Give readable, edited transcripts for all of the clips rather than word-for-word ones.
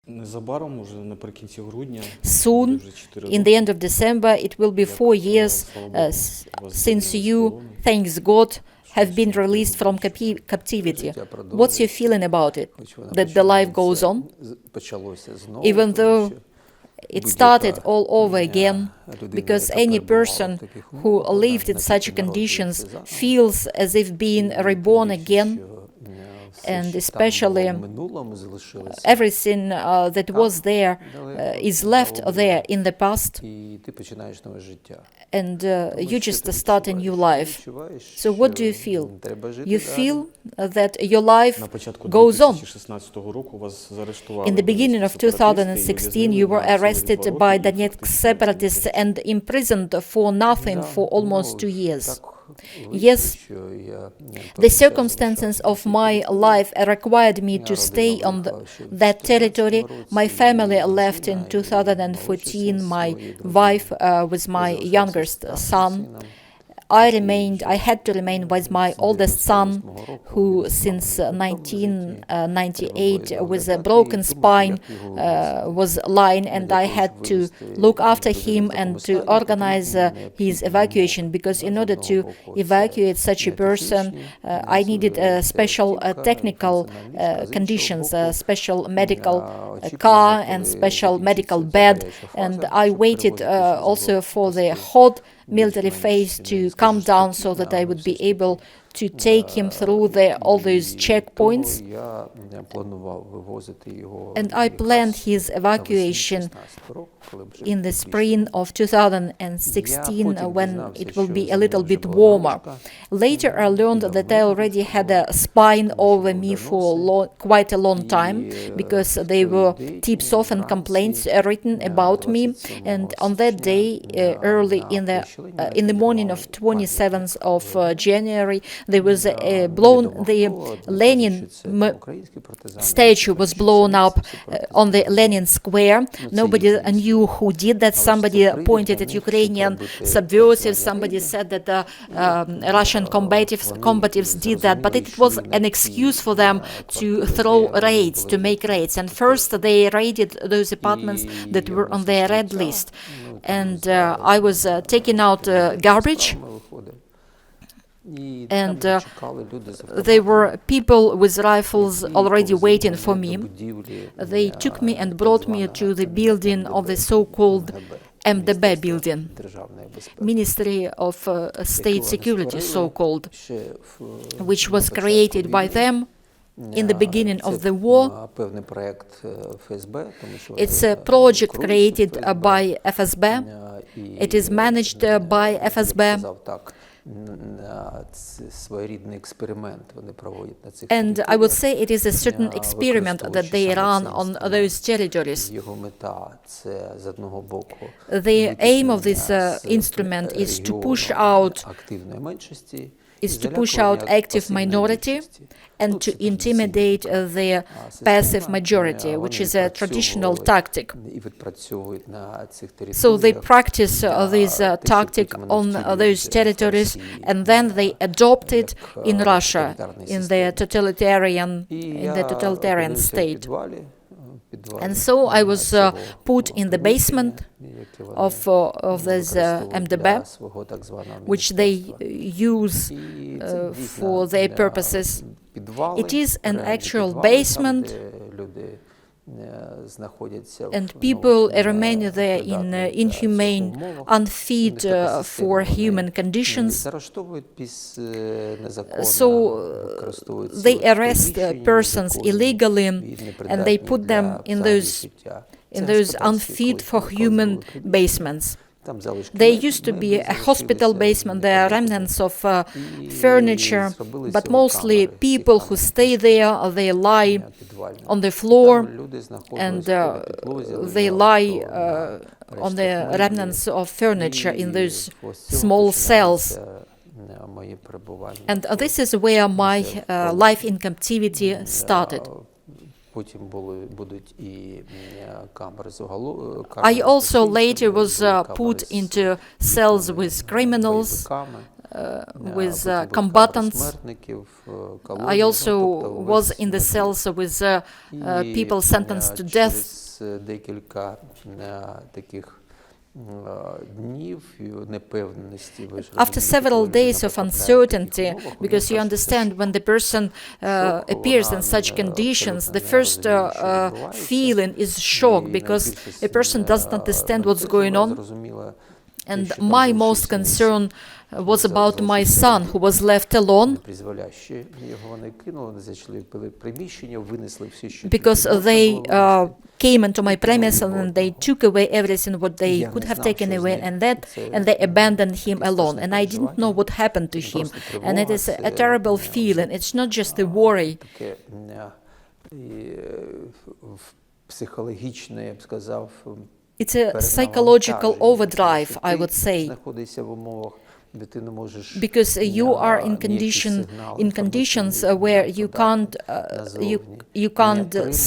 Незабаром, уже наприкінці грудня, Soon, in the end of December, it will be 4 years since you, thanks God, have been released from captivity. What's your feeling about it? That the life goes on? Even though it started all over again, because any person who lived in such conditions feels as if being reborn again, and especially everything that was there is left there in the past, and you just start a new life. So what do you feel? You feel that your life goes on. In the beginning of 2016, you were arrested by Donetsk separatists and imprisoned for nothing for almost 2 years. Yes, the circumstances of my life required me to stay on that territory. My family left in 2014, my wife with my youngest son. I had to remain with my oldest son, who since 1998 with a broken spine was lying, and I had to look after him and to organize his evacuation, because in order to evacuate such a person, I needed special technical conditions, a special medical car and special medical bed, and I waited also for the hot military phase to come down so that I would be able to take him through all those checkpoints. And I planned his evacuation in the spring of 2016, when it will be a little bit warmer. Later I learned that I already had a spine over me for quite a long time, because there were tips-off and complaints written about me. And on that day, early in the morning of 27th of January, there was the Lenin statue was blown up on the Lenin Square. Nobody knew who did that. Somebody pointed at Ukrainian subversives. Somebody said that the Russian combatives did that, but it was an excuse for them to throw raids, to make raids. And first they raided those apartments that were on their red list. And I was taking out garbage, and there were people with rifles already waiting for me. They took me and brought me to the building of the so-called MDB building, Ministry of State Security, so-called, which was created by them in the beginning of the war. It's a project created by FSB. It is managed by FSB. And I would say it is a certain experiment that they run on those territories. The aim of this instrument is to push out active minority and to intimidate the passive majority, which is a traditional tactic. So they practice this tactic on those territories, and then they adopt it in Russia, in the totalitarian state. And so I was put in the basement of this MDB, which they use for their purposes. It is an actual basement, and people remain there in inhumane, unfit for human conditions. So they arrest persons illegally, and they put them in those unfit for human basements. There used to be a hospital basement. There are remnants of furniture, but mostly people who stay there, they lie on the floor, and they lie on the remnants of furniture in those small cells. And this is where my life in captivity started. I also later was put into cells with criminals, with combatants. I also was in the cells with people sentenced to death через декілька таких днів непевненості, ви ж After several days of uncertainty, because you understand when the person appears in such conditions, the first feeling is shock, because a person doesn't understand what's going on. And my most concern was about my son, who was left alone, because they came into my premise and they took away everything what they could have taken away, and they abandoned him alone. And I didn't know what happened to him. And it is a terrible feeling. It's not just a worry. It's a psychological overdrive, I would say, because you are in conditions where you can't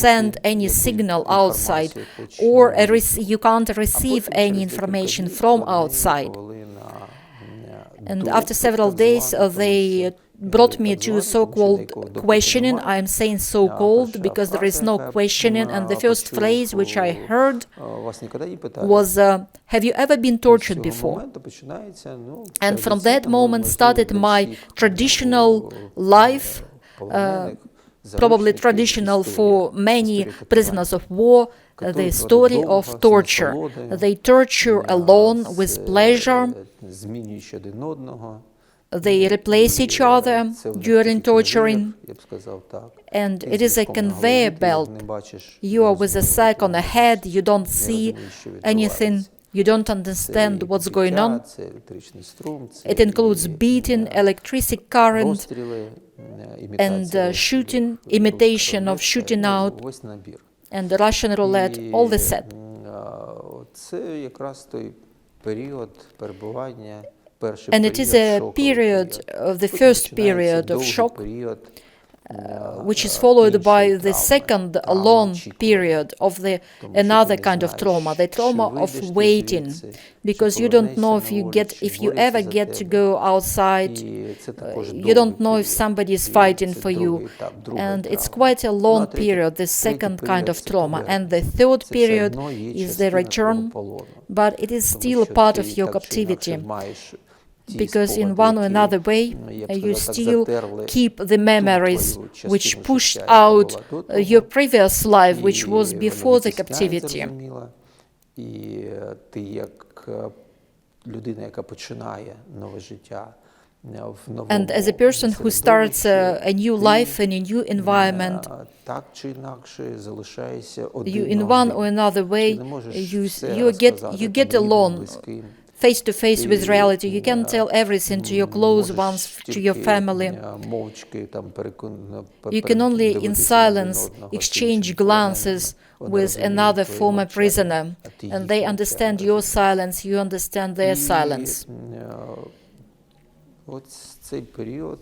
send any signal outside, or you can't receive any information from outside. And after several days, they brought me to so-called questioning. I am saying so-called because there is no questioning, and the first phrase which I heard was, have you ever been tortured before? And from that moment started my traditional life, probably traditional for many prisoners of war, the story of torture. They torture alone with pleasure. They replace each other during torturing, and it is a conveyor belt. You are with a sack on the head, you don't see anything, you don't understand what's going on. It includes beating, electricity current, and shooting, imitation of shooting out, and Russian roulette, all the set. And it is a period, the first period of shock, which is followed by the second long period of another kind of trauma, the trauma of waiting, because you don't know if you ever get to go outside, you don't know if somebody is fighting for you, and it's quite a long period, the second kind of trauma. And the third period is the return, but it is still part of your captivity, because in one or another way you still keep the memories which pushed out your previous life, which was before the captivity. And as a person who starts a new life in a new environment, you in one or another way you get alone, face to face with reality. You can tell everything to your close ones, to your family. You can only in silence exchange glances with another former prisoner, and they understand your silence, you understand their silence. Цей період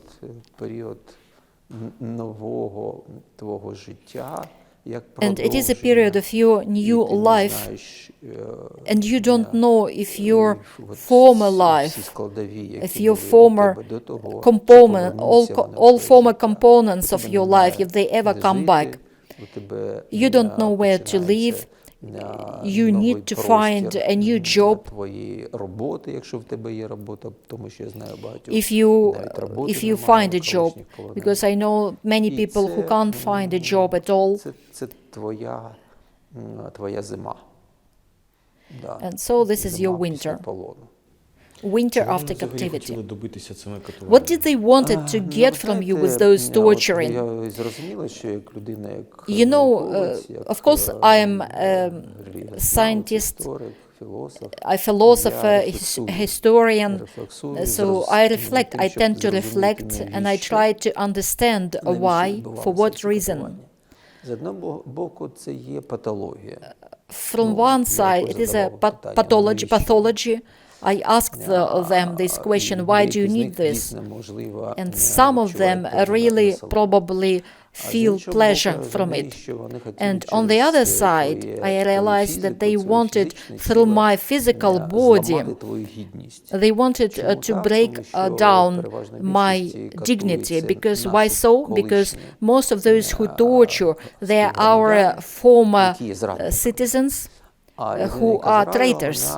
нового твого життя. And it is a period of your new life, and you don't know if your former life, if your former all former components of your life, if they ever come back. You don't know where to live. You need to find a new job. If you find a job, because I know many people who can't find a job at all. And so this is your winter after captivity. What did they wanted to get from you with those torturing? You know, of course, I am a scientist, a philosopher, historian, so I tend to reflect, and I try to understand why, for what reason. From one side, it is a pathology, I asked them this question, why do you need this? And some of them really probably feel pleasure from it. And on the other side, I realized that they wanted, through my physical body, they wanted to break down my dignity. Because why so? Because most of those who torture, they are our former citizens who are traitors.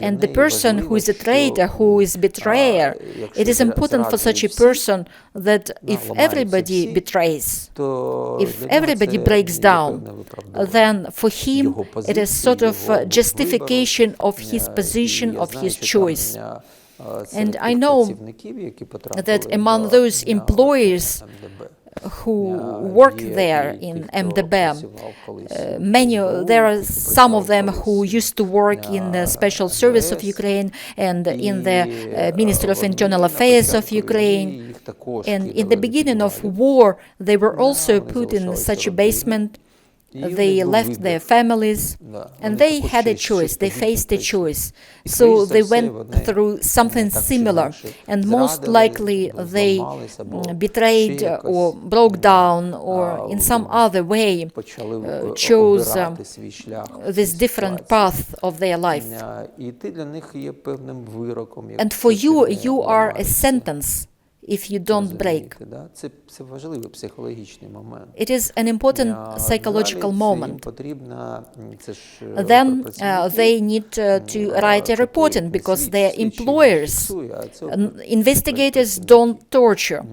And the person who is a traitor, who is betrayer, it is important for such a person that if everybody betrays, if everybody breaks down, then for him it is sort of a justification of his position, of his choice. And I know that among those employees who work there in MDB, there are some of them who used to work in the Special Service of Ukraine and in the Ministry of Internal Affairs of Ukraine. And in the beginning of war, they were also put in such a basement. They left their families, and they had a choice, they faced a choice. So they went through something similar, and most likely they betrayed or broke down or in some other way chose this different path of their life. And for you, you are a sentence if you don't break. It is an important psychological moment. Then they need to write a reporting because their employers, investigators don't torture,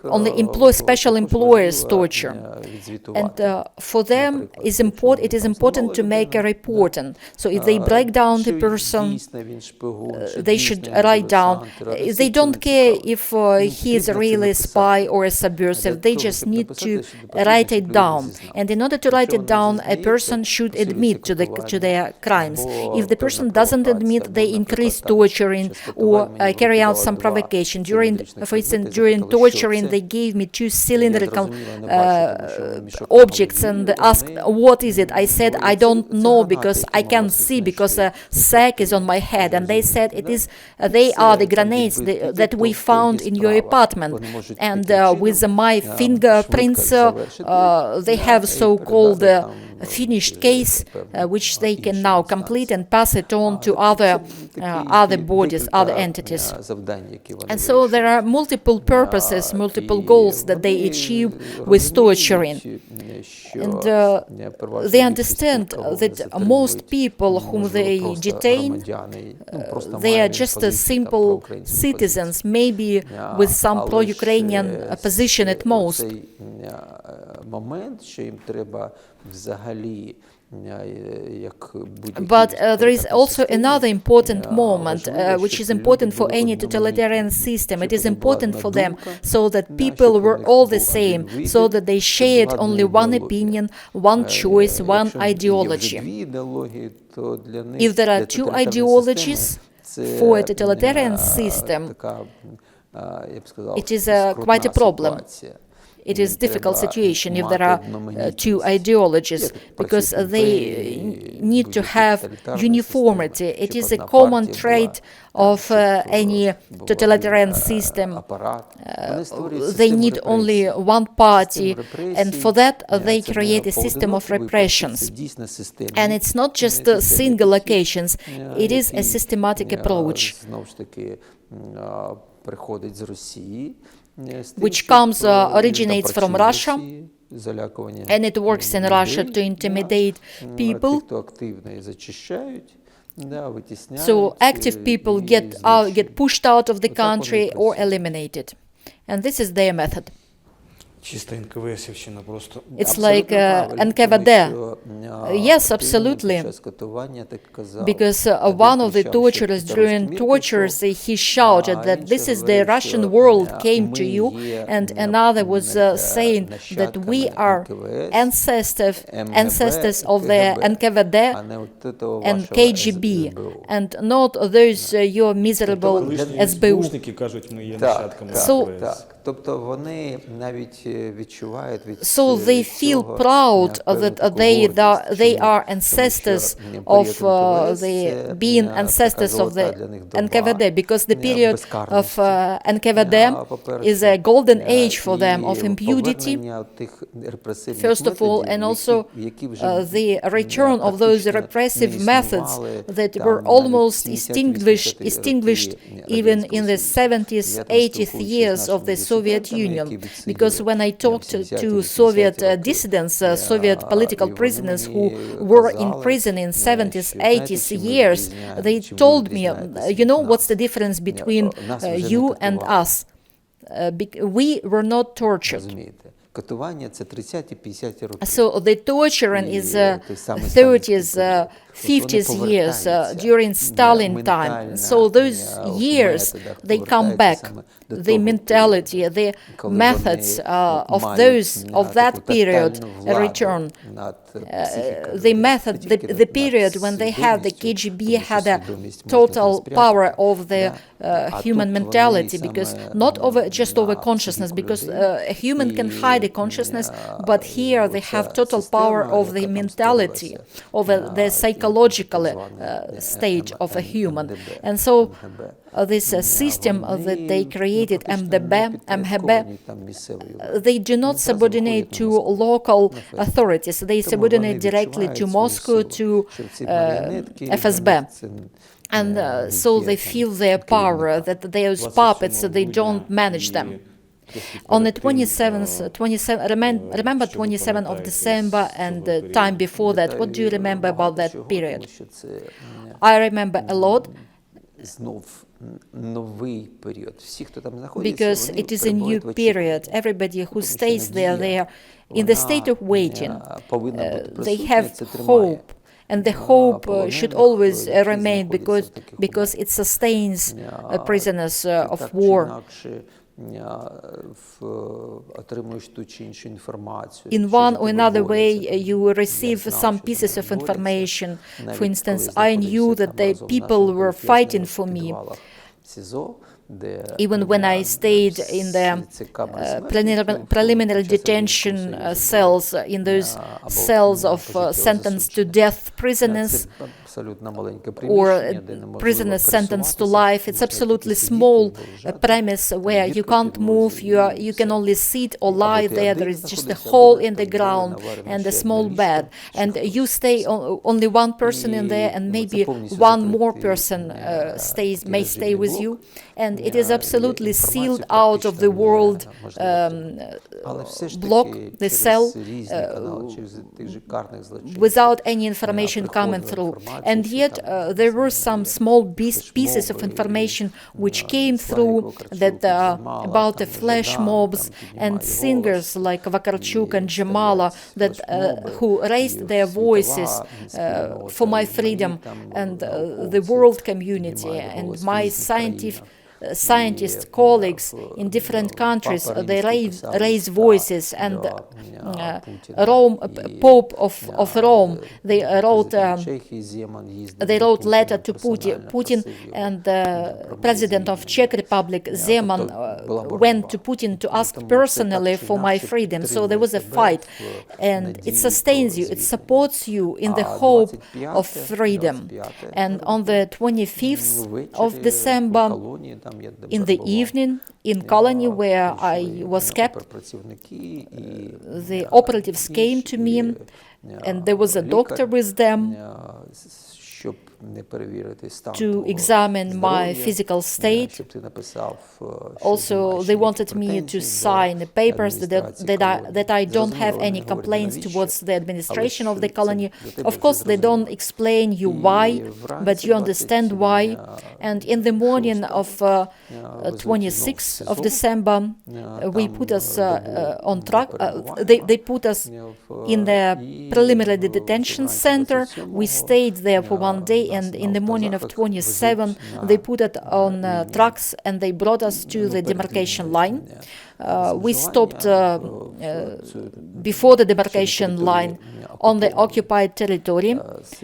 only special employers torture. And for them, it is important to make a reporting. So if they break down the person, they should write down. They don't care if he is really a spy or a subversive. They just need to write it down. And in order to write it down, a person should admit to their crimes. If the person doesn't admit, they increase torturing or carry out some provocation. For instance, during torturing, they gave me 2 cylindrical objects and asked, what is it? I said, I don't know because I can't see, because a sack is on my head. And they said, they are the grenades that we found in your apartment. And with my fingerprints, they have so-called finished case, which they can now complete and pass it on to other bodies, other entities. And so there are multiple purposes, multiple goals that they achieve with torturing. And they understand that most people whom they detain, they are just simple citizens, maybe with some pro-Ukrainian position at most. But there is also another important moment, which is important for any totalitarian system. It is important for them so that people were all the same, so that they shared only one opinion, one choice, one ideology. If there are 2 ideologies for a totalitarian system, it is quite a problem. It is a difficult situation if there are 2 ideologies, because they need to have uniformity. It is a common trait of any totalitarian system. They need only one party, and for that they create a system of repressions. And it's not just single occasions, it is a systematic approach, which originates from Russia, and it works in Russia to intimidate people. So active people get pushed out of the country or eliminated. And this is their method. It's like NKVD. Yes, absolutely. Because one of the torturers during tortures, he shouted that this is the Russian world came to you, and another was saying that we are ancestors of the NKVD and KGB, and not those your miserable SBU. So Тобто вони навіть відчувають від So they feel цього proud певну that таку they гордість. they Чому? are Тому ancestors що of період НКВД the це being така ancestors of золота the для них доба NKVD, because the period of безкарності. NKVD По-перше, is a golden age for them of і impunity, повернення тих репресивних first of all, методів, and also які вже the return of those практично repressive не methods існували that там were навіть almost 70-80-ті extinguished роки even in the Радянського 70s, Союзу. Я там 80th спілкуючись years з of the нашими Soviet дисидентами, Union. які відсиділи Because when I там talked 70-ті, to 80-ті Soviet роки, dissidents, Soviet і political вони prisoners who мені were in казали, prison in 70s, що, знаєте, 80s чим ви years, відрізняєте- they чим ви told me, відрізняєтеся you від know, what's нас? the difference between Нас вже не you and катували. us? We were not tortured. Розумієте? Катування – це 30-50 роки. So the torturing is той самий 30s, сталінський період. 50s Вони years повертаються during Stalin time. ментально, So those в years, методах they come повертаються back. саме до The того mentality, періоду, the коли methods вони of мають those of that таку period тотальну владу return. над психікою The людей. method, Не тільки the над period when they had the свідомістю, KGB тому що had a свідомість можна total там power спрятати, of the а human тут mentality, вони because саме not over just over на consciousness, психіку because людей. a human can hide a consciousness, but here they have total power of the mentality, of the psychological stage of a human. And so this system that they created, MHB, they do not subordinate to local authorities. They subordinate directly to Moscow, to FSB. And so they feel their power, that those puppets, they don't manage them. On the remember 27th of December and the time before that, what do you remember about that period? I remember a lot. Because it is a new period. Everybody who stays there, they are in the state of waiting. They have hope. And the hope should always remain because it sustains prisoners of war. In one or another way, you will receive some pieces of information. For instance, I knew that the people were fighting for me. Even when I stayed in the preliminary detention cells, in those cells of sentenced to death prisoners, or prisoners sentenced to life, it's absolutely small premise where you can't move, you can only sit or lie there, there is just a hole in the ground and a small bed, and you stay only one person in there, and maybe one more person may stay with you, and it is absolutely sealed out of the world block, the cell, without any information coming through. And yet there were some small pieces of information which came through that about the flash mobs and singers like Vakarchuk and Jamala that who raised their voices for my freedom and the world community, and my scientist colleagues in different countries, they raise voices, and Pope of Rome, they wrote letter to Putin, and the President of Czech Republic, Zeman, went to Putin to ask personally for my freedom. So there was a fight, and it sustains you, it supports you in the hope of freedom. And on the 25th of December, in the evening, in colony where I was kept, the operatives came to me, and there was a doctor with them to examine my physical state. Also, they wanted me to sign the papers that I don't have any complaints towards the administration of the colony. Of course, they don't explain you why, but you understand why. And in the morning of 26th of December, we put us on track. They put us in the preliminary detention center. We stayed there for one day, and in the morning of 27, they put it on trucks and they brought us to the demarcation line. We stopped before the demarcation line on the occupied territory.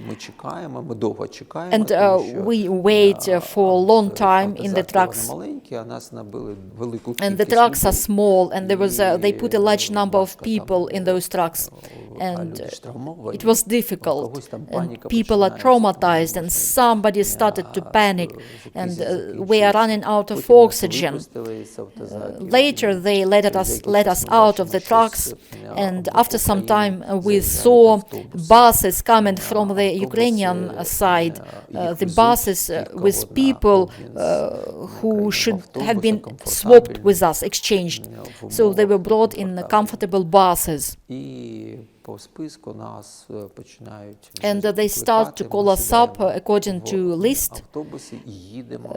Ми чекаємо, ми довго чекаємо, And тому що we wait for a long time in the автозаки, вони trucks. маленькі, а нас набили велику And the кількість trucks are людей. small, and there was they put a large number of people in those trucks, and it was difficult. And people are traumatized, and somebody started to panic, and we are running out of oxygen. Later, they let us out of the trucks, and after some time, we saw buses coming from the Ukrainian side. The buses with people who should have been swapped with us, exchanged. So they were brought in comfortable buses. І по списку нас починають And they start to call us up according to list. автобуси і їдемо.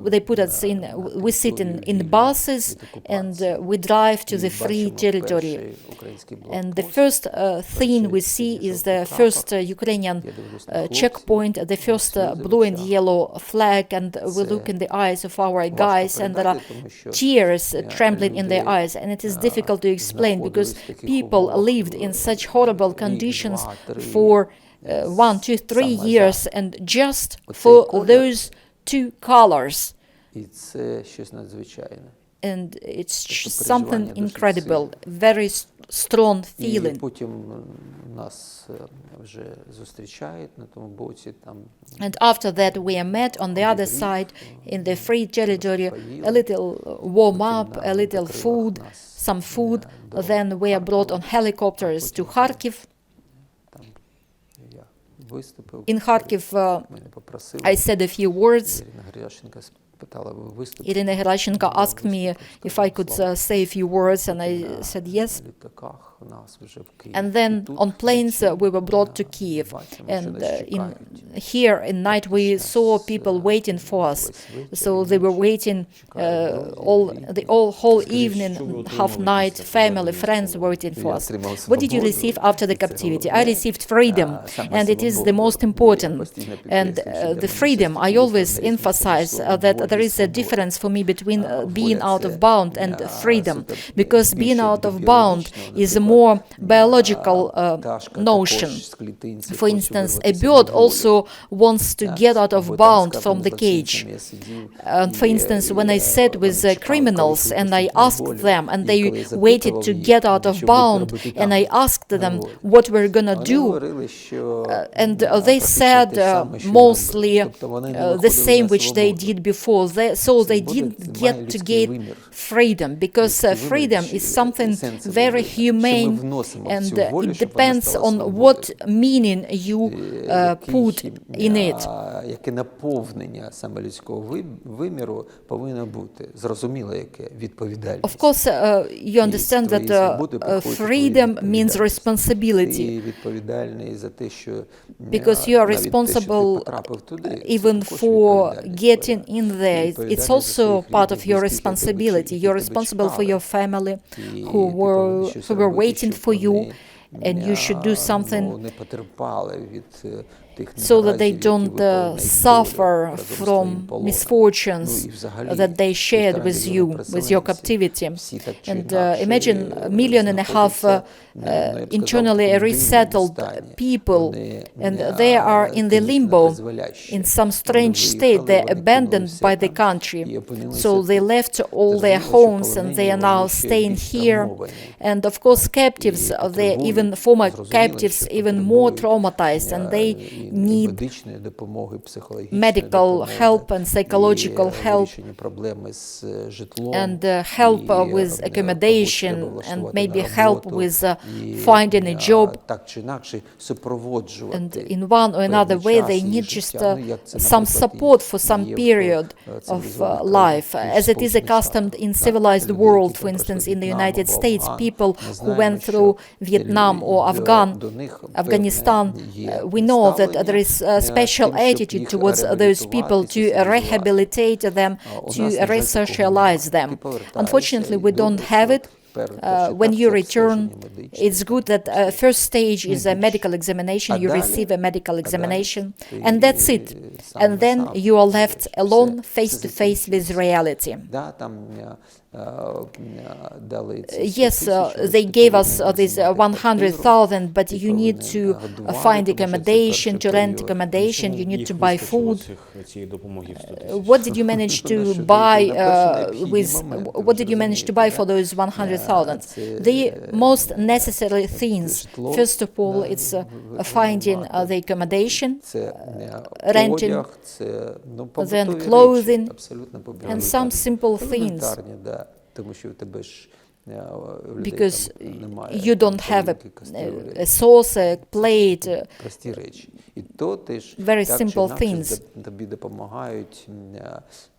They put us in. We sit in buses, and we drive to the free territory. And the first thing we see is the first Ukrainian checkpoint, the first blue and yellow flag, and we look in the eyes of our guys, and there are tears trembling in their eyes, and it is difficult to explain because people lived in such horrible conditions for 1, 2, 3 years, and just for those two colors. І це щось надзвичайне. And it's something incredible, very strong І feeling. потім нас вже зустрічають на тому боці, там And after that, we are met on the other side in the free territory, a little warm up, a little food, some food. Then we are brought on helicopters to Kharkiv. там я виступив. In Kharkiv, Мене попросили. I said a few words. Ірина Грященко спитала, ви виступите? Irina Gerashchenko asked me if I could say a few words, and I said yes. На літаках нас вже в Київ. And then on planes we were brought to Kiev, and here in night we saw people waiting for us. So they were waiting whole evening, half night, family, friends waiting for us. What did you receive after the captivity? I received freedom, and it is the most important. And the freedom, I always emphasize that there is a difference for me between being out of bound and freedom, because being out of bound is a more biological notion. For instance, a bird also wants to get out of bound from the cage. For instance, when I sat with criminals and I asked them, and they waited to get out of bound, and I asked them what we're gonna do, and they said mostly the same which they did before. So they didn't get to get freedom, because freedom is something very humane, and it depends on what meaning you put in it. Яке наповнення саме людського виміру повинно бути? Зрозуміло, яке? Відповідальність. Of course, you understand that freedom means responsibility. Ти відповідальний за те, що Because you are responsible even for getting in there. It's also part of your responsibility. You're responsible for your family who were waiting for you, and you should do something so that they don't suffer from misfortunes that they shared with you, with your captivity. And imagine 1.5 million internally resettled people, and they are in the limbo, in some strange state. They're abandoned by the country. So they left all their homes, and they are now staying here. And of course, captives, former captives, even more traumatized, and they need medical help and psychological help, and help with accommodation, and maybe help with finding a job. And in one or another way, they need just some support for some period of life, as it is accustomed in civilized world. For instance, in the United States, people who went through Vietnam or Afghanistan, we know that there is a special attitude towards those people to rehabilitate them, to resocialize them. Unfortunately, we don't have it. When you return, it's good that first stage is a medical examination. You receive a medical examination, and that's it. And then you are left alone, face to face with reality. дали ці Yes, 100 000, they ти gave us повинен this знімати квартиру, 100,000, but ти you need повинен to годувати, find тому що це accommodation, to перший rent період. accommodation, you need Їх to buy вистачило food. цієї допомоги в 100 000? What did you manage Ну, to що buy на перші необхідні with? моменти, What ви did you manage to розумієте, buy да? for those 100,000? Це, The most necessary things. житло, First of all, да, it's ви finding мати. the accommodation, Це renting, одяг, це побутові clothing, речі, абсолютно побутові. and some simple things. Елементарні, да, тому що у тебе ж у людей Because там немає you don't have тарілки, кастрюлі, a sauce, a plate, прості речі. І то ти ж very так чи simple інакше things. тобі допомагають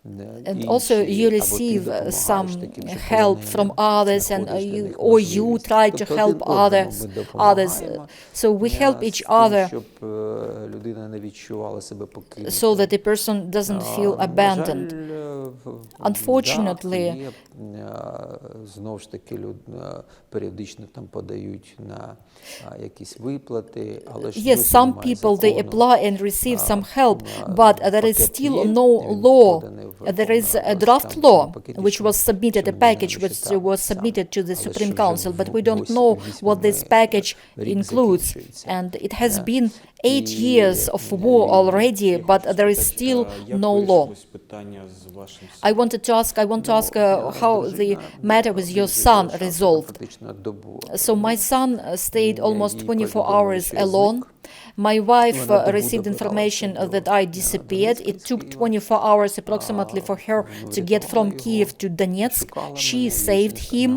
And інші, also you або ти receive допомагаєш some таким же help полоненим, from others, and знаходиш для них or you можливість. try to Тобто help один одному others. ми допомагаємо, So we help з each тим, other щоб людина не відчувала себе покинутою. so that the person doesn't feel abandoned. Unfortunately, є, знову ж таки, періодично там подають на якісь виплати, але ж yes, досі some немає people they закону. apply and receive some help, but there is still no law. There is a draft law which was submitted, a package which was submitted to the Supreme Council, but we don't know what this package includes. And it has been 8 years of war already, but there is still no law. I want to ask how the matter with your son resolved. So my son stayed almost 24 hours alone. My wife received information that I disappeared. It took 24 hours approximately for her to get from Kiev to Donetsk. She saved him.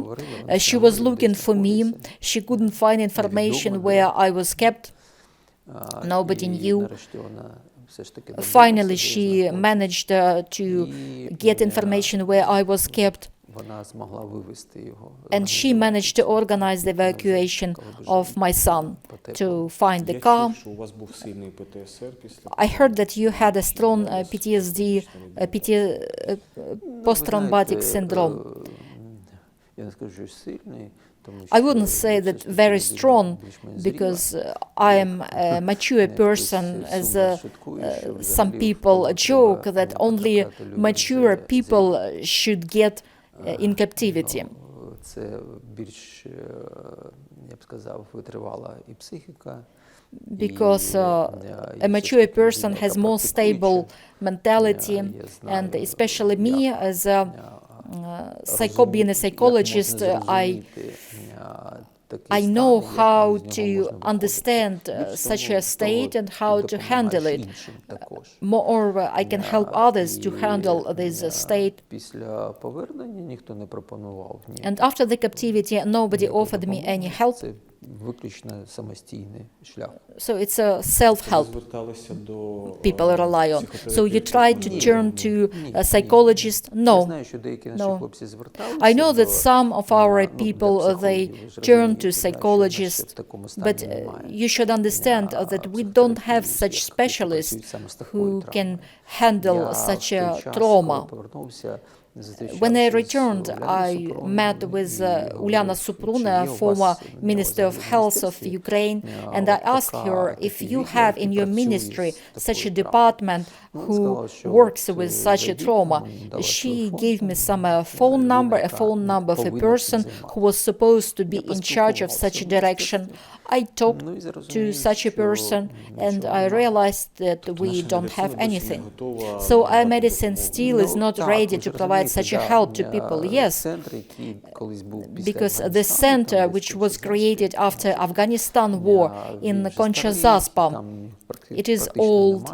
She was looking for me. She couldn't find information where I was kept. Nobody knew. Finally, she managed to get information where I was kept. And she managed to organize the evacuation of my son, to find the car. I heard that you had a strong PTSD, post-traumatic syndrome. I wouldn't say that very strong, because I am a mature person, as some people joke that only mature people should get in captivity. Це більш, я б сказав, витривала і психіка. Because a mature person has more stable mentality, and especially me as being a psychologist, I know how to understand such a state and how to handle it. Moreover, I can help others to handle this state. And after the captivity, nobody offered me any help. So it's a self-help people rely on. So you try to turn to a psychologist? No. No. I know that some of our people, they turn to psychologists, but you should understand that we don't have such specialists who can handle such a trauma. When I returned, I met with Uliana Supruna, former Minister of Health of Ukraine, and I asked her if you have in your ministry such a department who works with such a trauma. She gave me a phone number of a person who was supposed to be in charge of such a direction. I talked to such a person, and I realized that we don't have anything. So our medicine still is not ready to provide such a help to people. Yes, because the center which was created after Afghanistan war in Koncha-Zaspam, it is old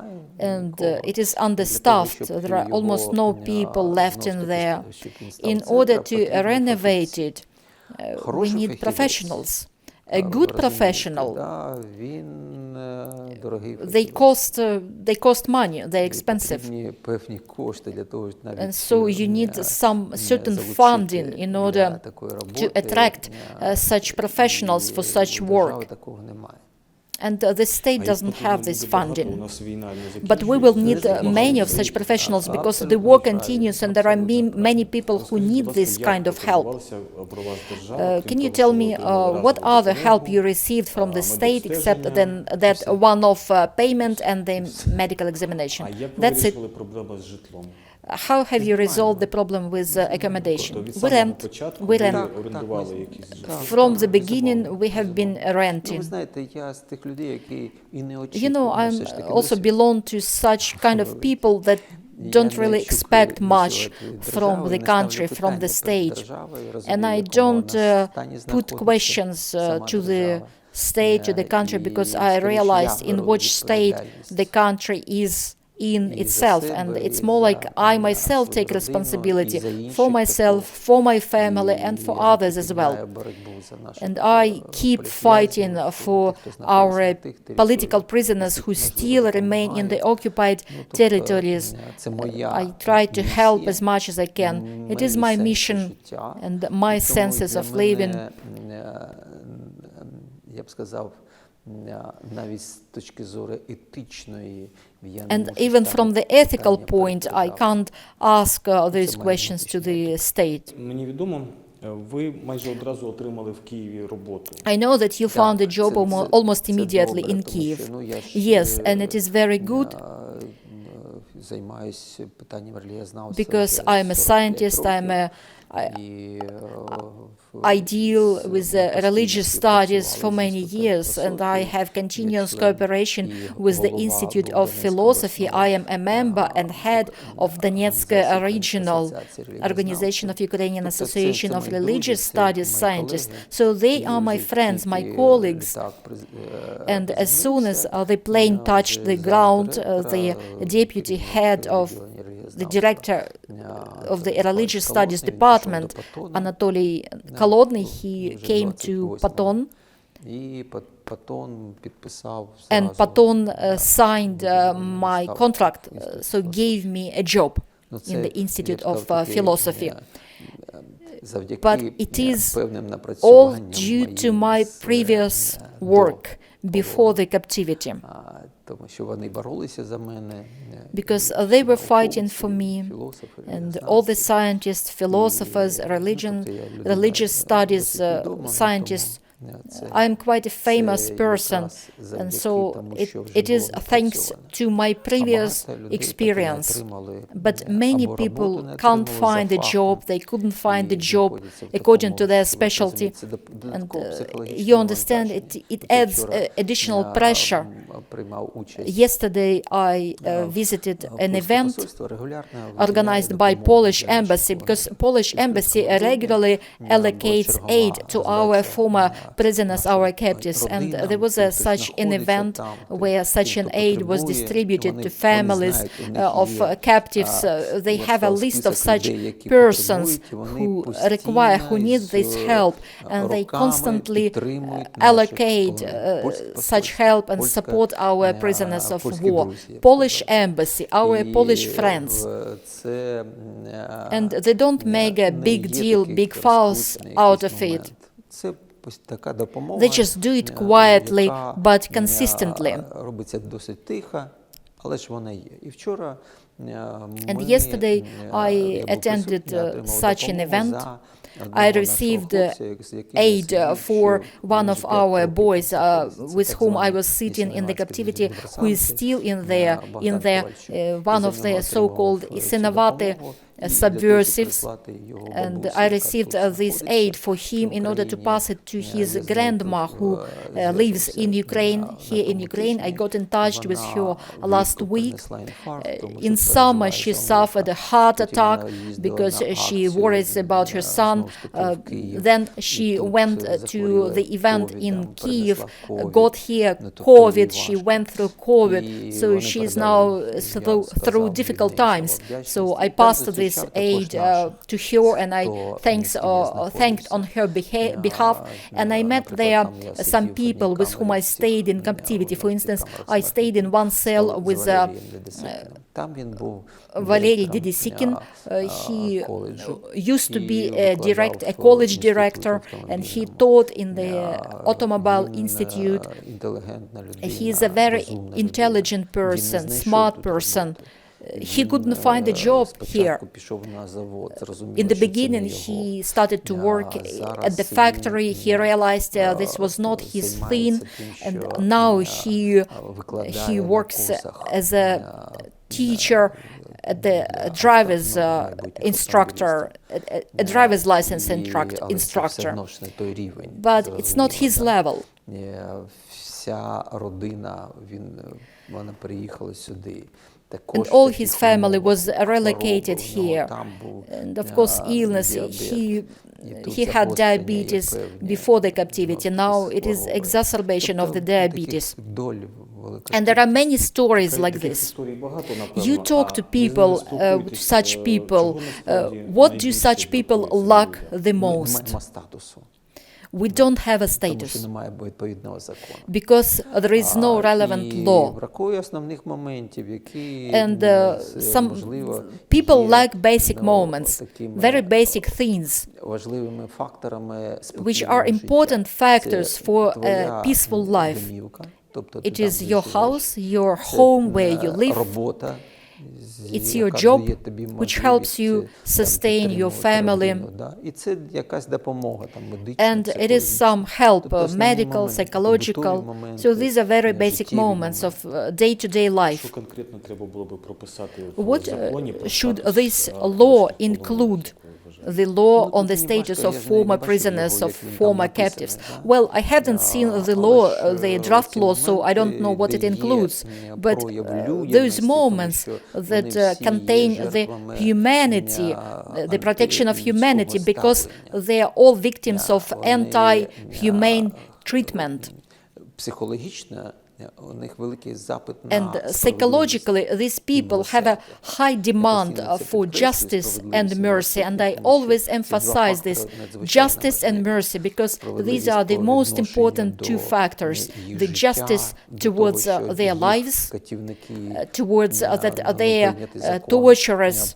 and it is understaffed. There are almost no people left in there. In order to renovate it, we need professionals. A good professional, they cost money, they're expensive. And so you need some certain funding in order to attract such professionals for such work. And the state doesn't have this funding. But we will need many of such professionals, because the war continues and there are many people who need this kind of help. Can you tell me what other help you received from the state except that one-off payment and the medical examination? That's it. how have you resolved the problem with accommodation? Тобто від We самого rent. початку We ви rent. орендували якісь житло? From the beginning, we have been Ну, renting. ви знаєте, я з тих людей, які і не You know, очікують I все ж таки also досі. belong to such kind of people that don't really expect much from the country, from the state. And I don't put questions to the state, to the country, because I realized in which state the country is in itself, and it's more like I myself take responsibility for myself, for my family, and for others as well. And I keep fighting for our political prisoners who still remain in the occupied territories. I try to help as much as I can. It is my mission and my senses of living. Я б сказав, навіть з точки зору етичної, And even from the ethical point, I can't ask these questions to the state. Мені відомо, ви майже одразу отримали в Києві роботу. I know that you found a job almost immediately in Kyiv. Yes, and it is very good займаюся питанням релігієзнавства. because I'm a scientist, I deal with religious studies for many years, and I have continuous cooperation with the Institute of Philosophy. I am a member and head of Donetsk Regional Organization of Ukrainian Association of Religious Studies Scientists. So they are my friends, my colleagues. And as soon as the plane touched the ground, the deputy head of the director of the religious studies department, Anatoly Kolodny, he came to Paton, and Paton signed my contract, so gave me a job in the Institute of Philosophy. But it is all due to my previous work before the captivity, because they were fighting for me, and all the scientists, philosophers, religious studies scientists. I am quite a famous person, and so it is thanks to my previous experience. But many people can't find a job, they couldn't find a job according to their specialty, and you understand, it adds additional pressure. Yesterday I visited an event organized by Polish embassy, because Polish embassy regularly allocates aid to our former prisoners, our captives, and there was such an event where such an aid was distributed to families of captives. They have a list of such persons who need this help, and they constantly allocate such help and support our prisoners of war. Polish embassy, our Polish friends. And they don't make a big deal, big fuss out of it. They just do it quietly, but consistently. And yesterday I attended such an event. I received aid for one of our boys with whom I was sitting in the captivity, who is still in one of the so-called Isinovate subversives, and I received this aid for him in order to pass it to his grandma, who lives in Ukraine, here in Ukraine. I got in touch with her last week. In summer she suffered a heart attack because she worries about her son. Then she went to the event in Kyiv, got here COVID, she went through COVID, so she is now through difficult times. So I passed this aid to her, and I thanked on her behalf, and I met there some people with whom I stayed in captivity. For instance, I stayed in one cell with Valery Dedesikin. He used to be a college director, and he taught in the Automobile Institute. He is a very intelligent person, smart person. He couldn't find a job here. In the beginning, he started to work at the factory. He realized this was not his thing, and now he works as a teacher at the driver's instructor, a driver's license instructor. But it's not his level. Вся родина, вона приїхала сюди. And all his family was relocated here. And of course, illness, he had diabetes before the captivity. Now it is exacerbation of the diabetes. And there are many stories like this. You talk to people, such people, what do such people lack the most? We don't have a status because there is no relevant law. And some people lack basic moments, very basic things, which are important factors for a peaceful life. It is your house, your home where you live. It's your job which helps you sustain your family. And it is some help, medical, psychological. So these are very basic moments of day-to-day life. What should this law include? The law on the status of former prisoners, of former captives. Well, I haven't seen the law, the draft law, so I don't know what it includes. But those moments that contain the humanity, the protection of humanity, because they are all victims of anti-humane treatment. And psychologically, these people have a high demand for justice and mercy. And I always emphasize this, justice and mercy, because these are the most important two factors. The justice towards their lives, towards that their torturers,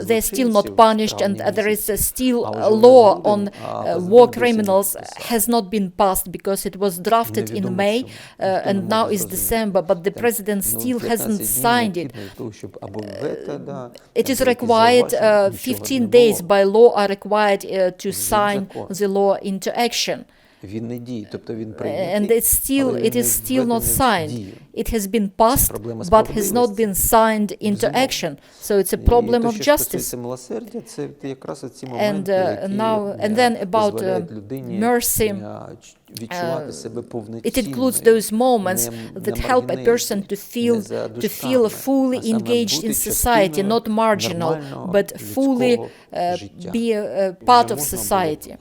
they're still not punished, and there is still a law on war criminals has not been passed because it was drafted in May, and now is December, but the president still hasn't signed it. It is required, 15 days by law are required to sign the law into action. And it is still not signed. It has been passed, but has not been signed into action. So it's a problem of justice. And then about mercy. It includes those moments that help a person to feel fully engaged in society, not marginal, but fully be a part of society.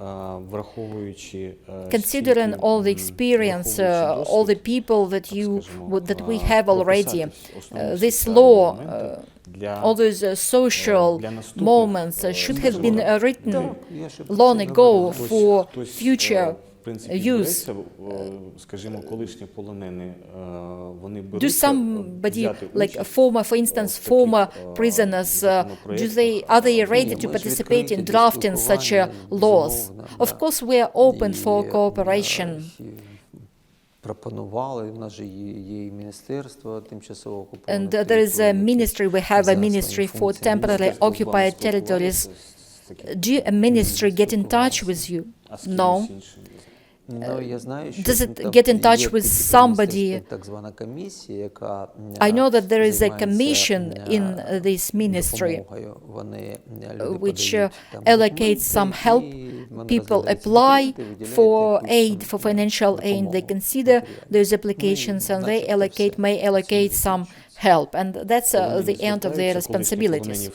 Considering all the experience, all the people that we have already, this law, all those social moments should have been written long ago for future use. Do somebody, like for instance, former prisoners, are they ready to participate in drafting such laws? Of course, we are open for cooperation. And there is a ministry, we have a ministry for temporarily occupied territories. Do a ministry get in touch with you? No. Does it get in touch with somebody? I know that there is a commission in this ministry which allocates some help. People apply for aid, for financial aid. They consider those applications and they may allocate some help, and that's the end of their responsibilities.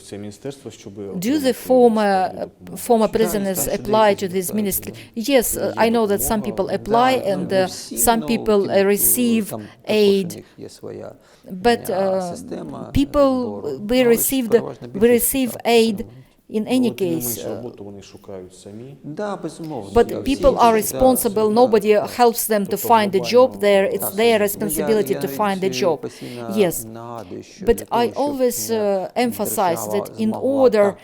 Do the former prisoners apply to this ministry? Yes, I know that some people apply and some people receive aid, but we receive aid in any case. But people are responsible, nobody helps them to find a job there, it's their responsibility to find a job. Yes, but I always emphasize that in order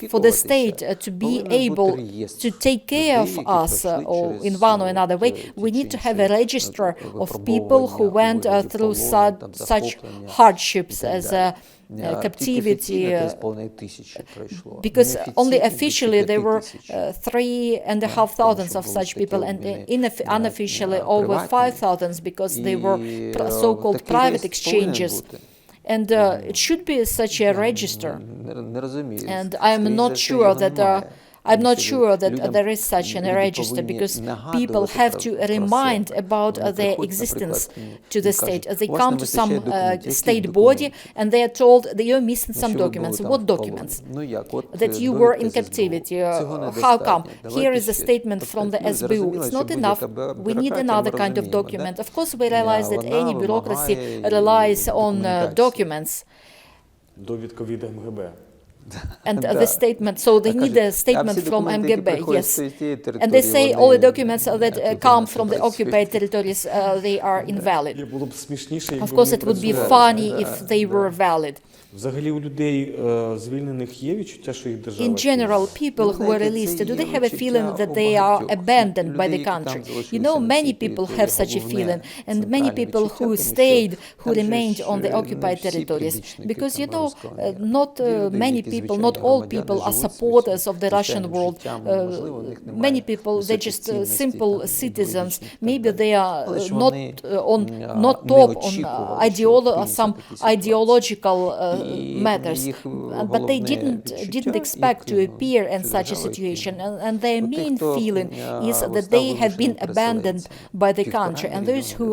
for the state to be able to take care of us or in one or another way, we need to have a register of people who went through such hardships as captivity, because only officially there were 3,500 of such people, and unofficially over 5,000 because they were so-called private exchanges. And it should be such a register. Не розумію. And I'm not sure that I'm not sure that there is such a register, because people have to remind about their existence to the state. They come to some state body and they are told that you're missing some documents. What documents? That you were in captivity. How come? Here is a statement from the SBU. It's not enough. We need another kind of document. Of course, we realize that any bureaucracy relies on documents. Довідка від МГБ. And the statement, so they need a statement from MGB, yes. And they say all the documents that come from the occupied territories, they are invalid. Було б смішніше, якби Of course, ми it would be працювали. funny if they were valid. Взагалі у людей звільнених є відчуття, що їх держава. In general, people who are released, do they have a feeling that they are abandoned by the country? You know, many people have such a feeling, and many people who stayed, who remained on the occupied territories. Because, you know, not many people, not all people are supporters of the Russian world. Many people, they're just simple citizens. Maybe they are not top on some ideological matters, but they didn't expect to appear in such a situation, and their main feeling is that they have been abandoned by the country. And those who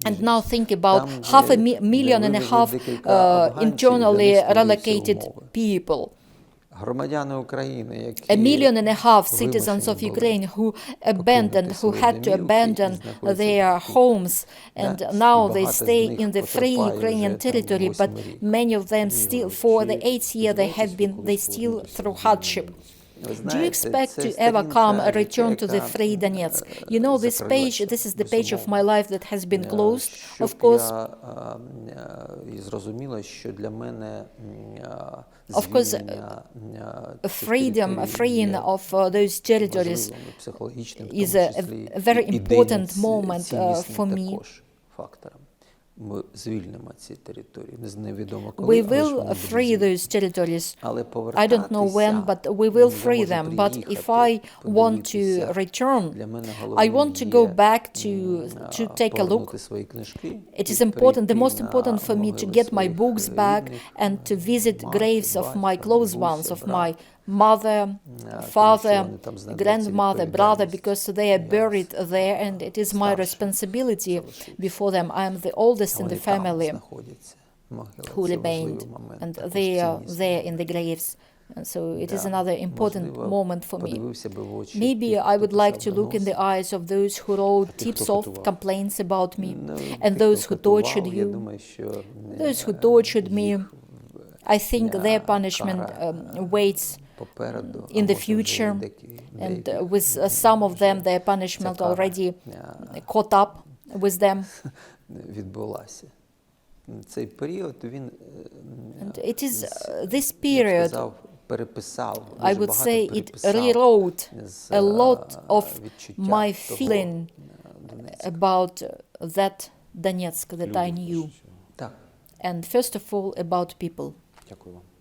and now think about 500,000 internally relocated people. 1.5 million citizens of Ukraine who had to abandon their homes, and now they stay in the free Ukrainian territory, but many of them still, for the 8th year they still through hardship. Do you expect to ever come a return to the free Donetsk? You know, this is the page of my life that has been closed, of course. Of course, freeing of those territories is a very important moment for me. We will free those territories. I don't know when, but we will free them. But if I want to return, I want to go back to take a look. It is important, the most important for me, to get my books back and to visit graves of my close ones, of my mother, father, grandmother, brother, because they are buried there, and it is my responsibility before them. I am the oldest in the family who remained, and they are there in the graves. And so it is another important moment for me. Maybe I would like to look in the eyes of those who wrote tips-off complaints about me, and those who tortured you, those who tortured me. I think their punishment waits in the future, and with some of them, their punishment already caught up with them. And it is this period, I would say, it rewrote a lot of my feeling about that Donetsk that I knew, and first of all about people. Дякую вам.